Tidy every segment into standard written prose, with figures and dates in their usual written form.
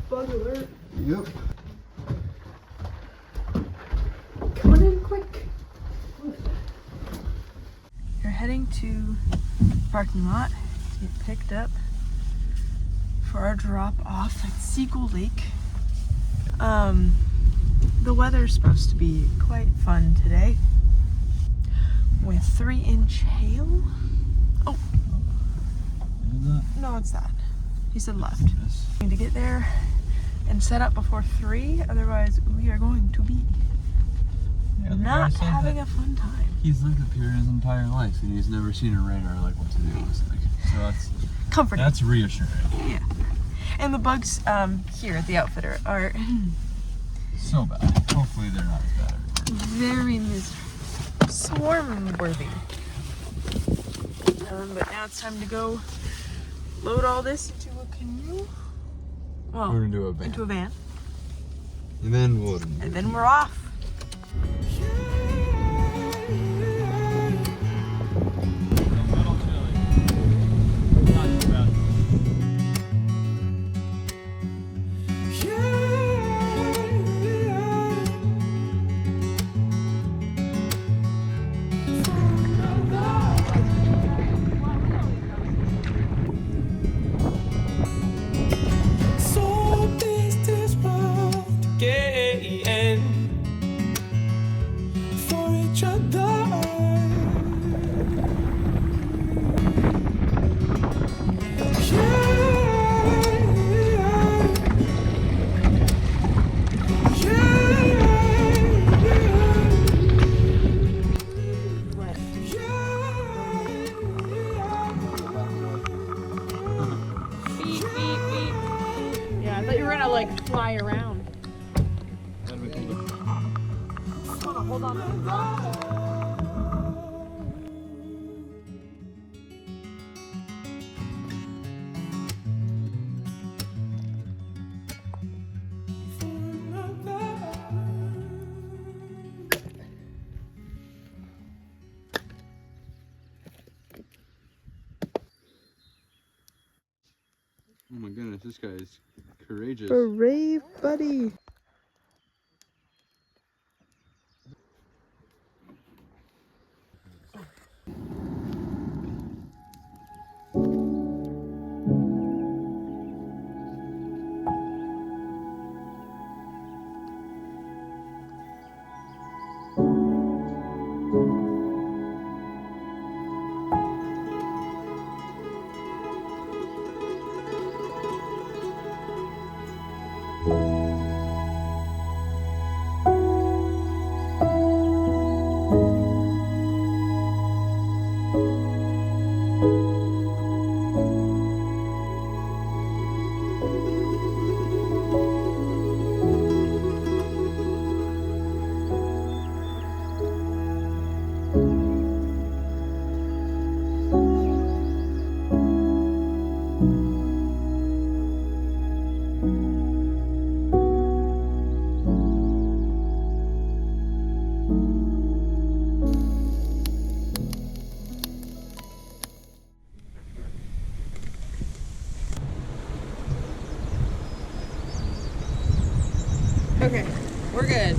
Bug alert. Yep. Coming in quick. You're heading to the parking lot to get picked up for our drop off at Seagull Lake. The weather's supposed to be quite fun today with 3-inch hail. Oh, no, it's that. He said left. Need to get there and set up before 3, otherwise we are going to be not having a fun time. He's lived up here his entire life and he's never seen a radar like what to do. So that's Comforting. That's reassuring. Yeah. And the bugs here at the outfitter are So bad. Hopefully they're not as bad everywhere. very miserable. Swarm worthy. But now it's time to go load all this into a canoe. Well, We're gonna do a van. into a van. And then we'll And then we're off. Like fly around. Hold on. Oh my goodness, this guy is courageous. Brave buddy. Okay, we're good.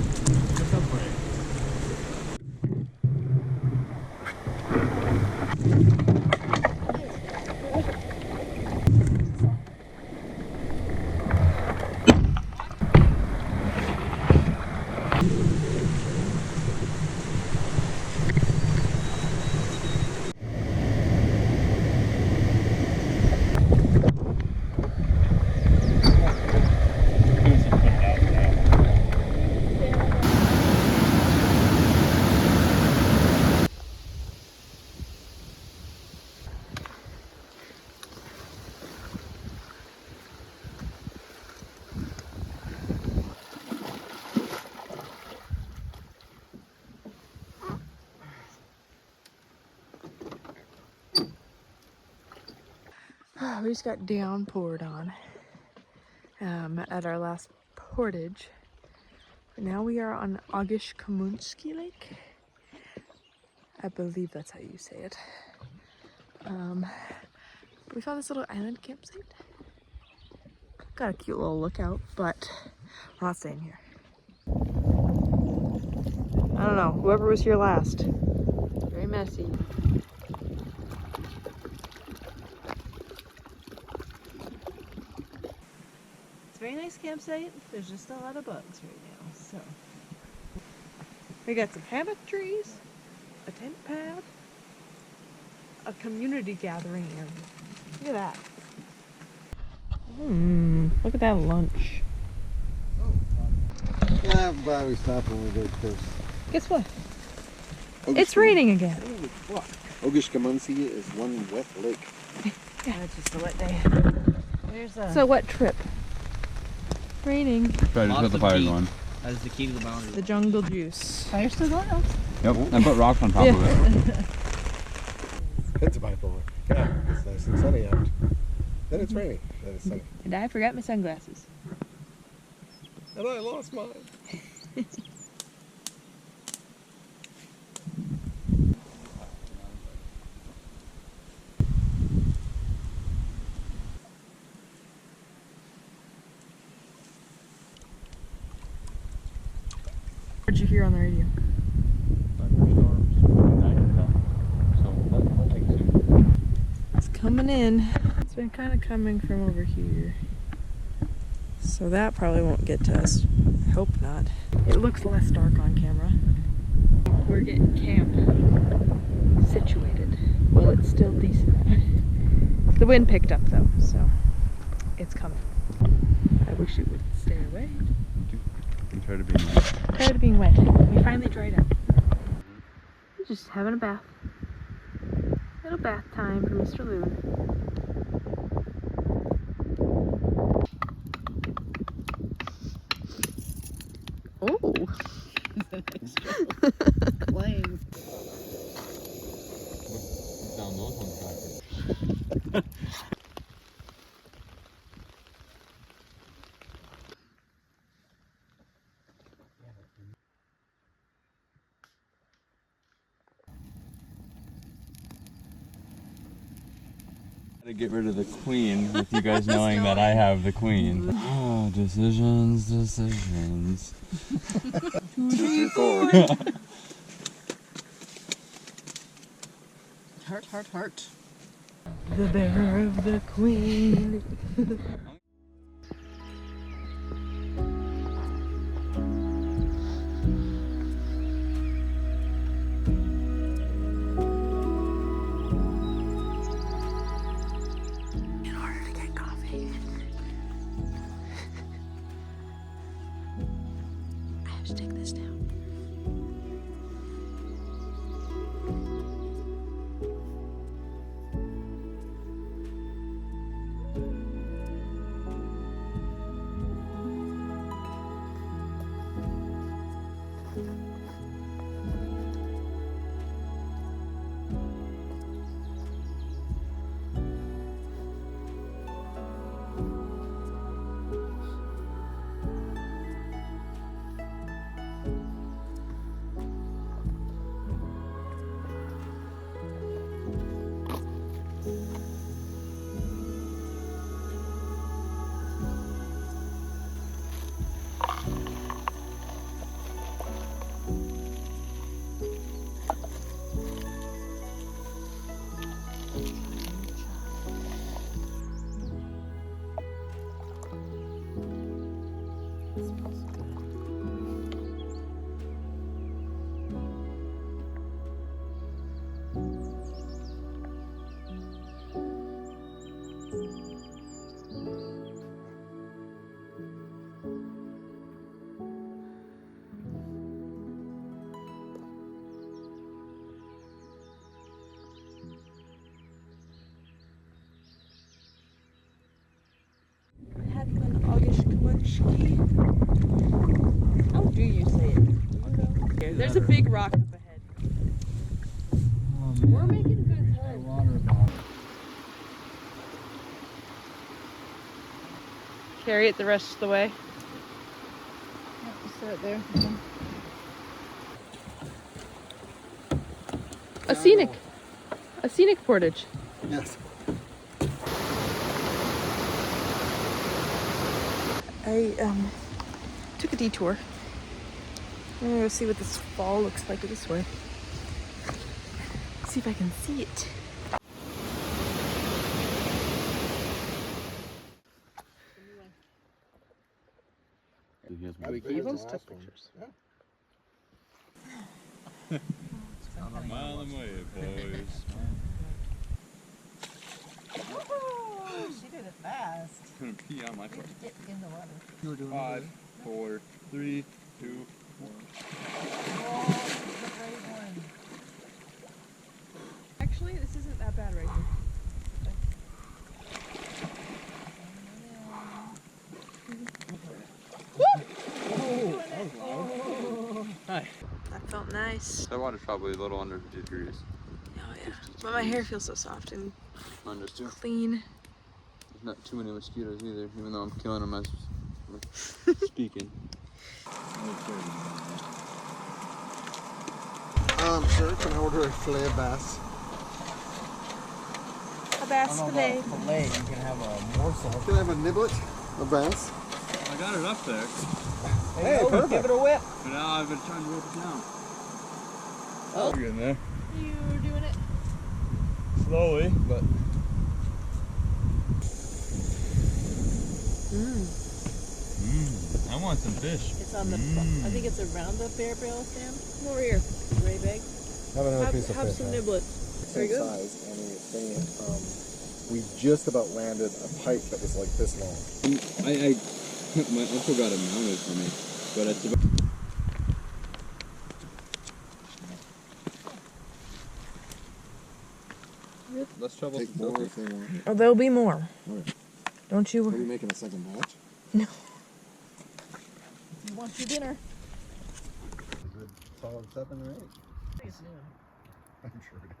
We just got downpoured on at our last portage. But now we are on Ogishkemuncie Lake. I believe that's how you say it. We found this little island campsite. Got a cute little lookout, but we're not staying here. I don't know, whoever was here last. Very messy. It's a very nice campsite. There's just a lot of bugs right now, so. We got some hammock trees, a tent pad, a community gathering area. Look at that. Look at that lunch. Yeah, I'm glad we stopped when we did because. Guess what? It's raining again. Ogishkemuncie is one wet lake. Yeah, it's just a wet day. There's a... So wet trip. Raining. Try to put the fire going. That is the key to the boundary. The jungle juice. Fire's still going on. Yep, and put rocks on top of it. It's bipolar. Yeah, it's nice and sunny out. Then it's raining. Then it's sunny. And I forgot my sunglasses. And I lost mine. What did you hear on the radio? It's coming in. It's been kind of coming from over here. So that probably won't get to us. I hope not. It looks less dark on camera. We're getting camp situated. Well, it's still decent. The wind picked up though, so it's coming. I wish it would stay away. I'm tired of being wet. Tired of being wet. We finally dried up. We're just having a bath. Little bath time for Mr. Loon. Oh. Claim. Down those ones backwards. To get rid of the queen with you guys knowing that I have the queen. Oh, decisions. Heart. The bearer of the queen. In order to get coffee, I have to take this down. How do you say it? There's a big rock up ahead. We're making good time. carry it the rest of the way. Yep, just set it there. A scenic portage. Yes. I took a detour. I'm gonna go see what this fall looks like this way. See if I can see it. Took pictures. Yeah. On a mile away, boys. She did it fast. I'm gonna pee on my foot. Get in the water. 5, 4, 3, 2, 1. Oh, this is the brave one. Actually, this isn't that bad right here. Hi. That felt nice. That water's probably a little under 50 degrees. Oh yeah. But my hair feels so soft and Mine does too. clean. There's not too many mosquitoes either, even though I'm killing them as we're speaking. Sir, can I order a fillet bass? A bass fillet. Fillet, you can have a morsel. Can I have a niblet of bass? I got it up there, Hey, perfect. Give it a whip. but now I've been trying to rope it down. Oh. You're in there. You doing it? Slowly, but. I want some fish. It's on the, I think it's around the bear barrel, Sam. Come over here. Gray bag. Have another piece of Have fish. some huh? niblets. Same size, and we just about landed a pike that was like this long. My uncle got it mounted for me, but it's about. Less trouble. Take more if they want. Oh, there'll be more. Right. Don't you? Are you making a second batch? No. You want your dinner? A good solid 7 or 8. I think it's new. I'm sure it is.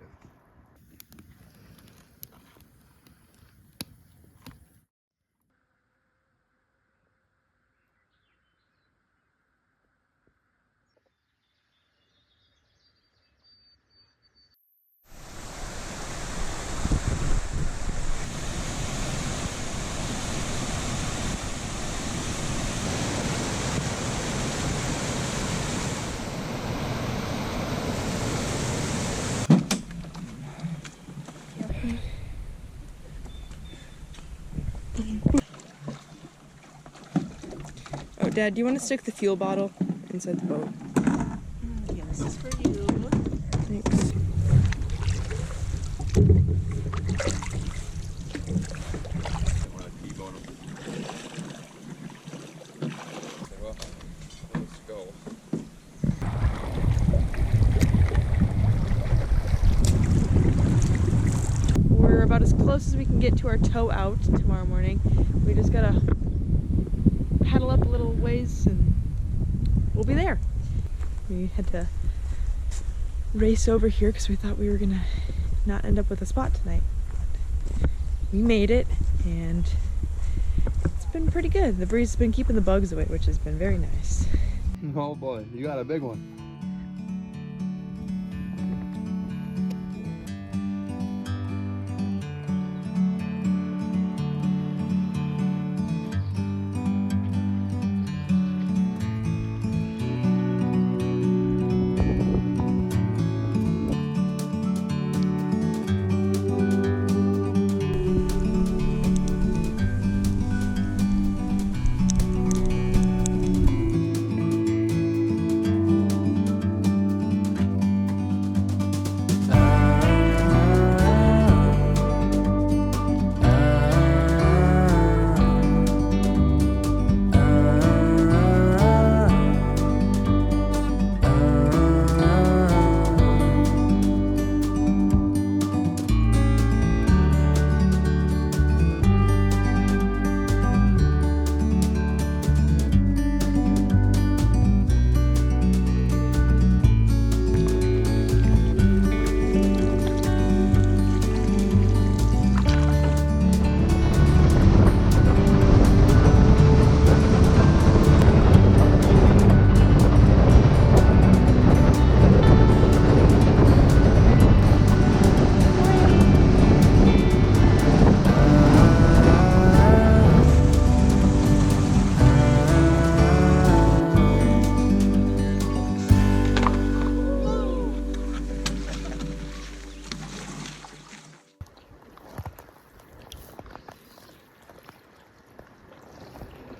Oh, Dad, do you want to stick the fuel bottle inside the boat? Yeah, this is for you. Thanks. Let's go. We're about as close as we can get to our tow out tomorrow morning. We just gotta paddle up a little ways and we'll be there. We had to race over here because we thought we were gonna not end up with a spot tonight. But we made it and it's been pretty good. The breeze has been keeping the bugs away, which has been very nice. Oh boy, you got a big one.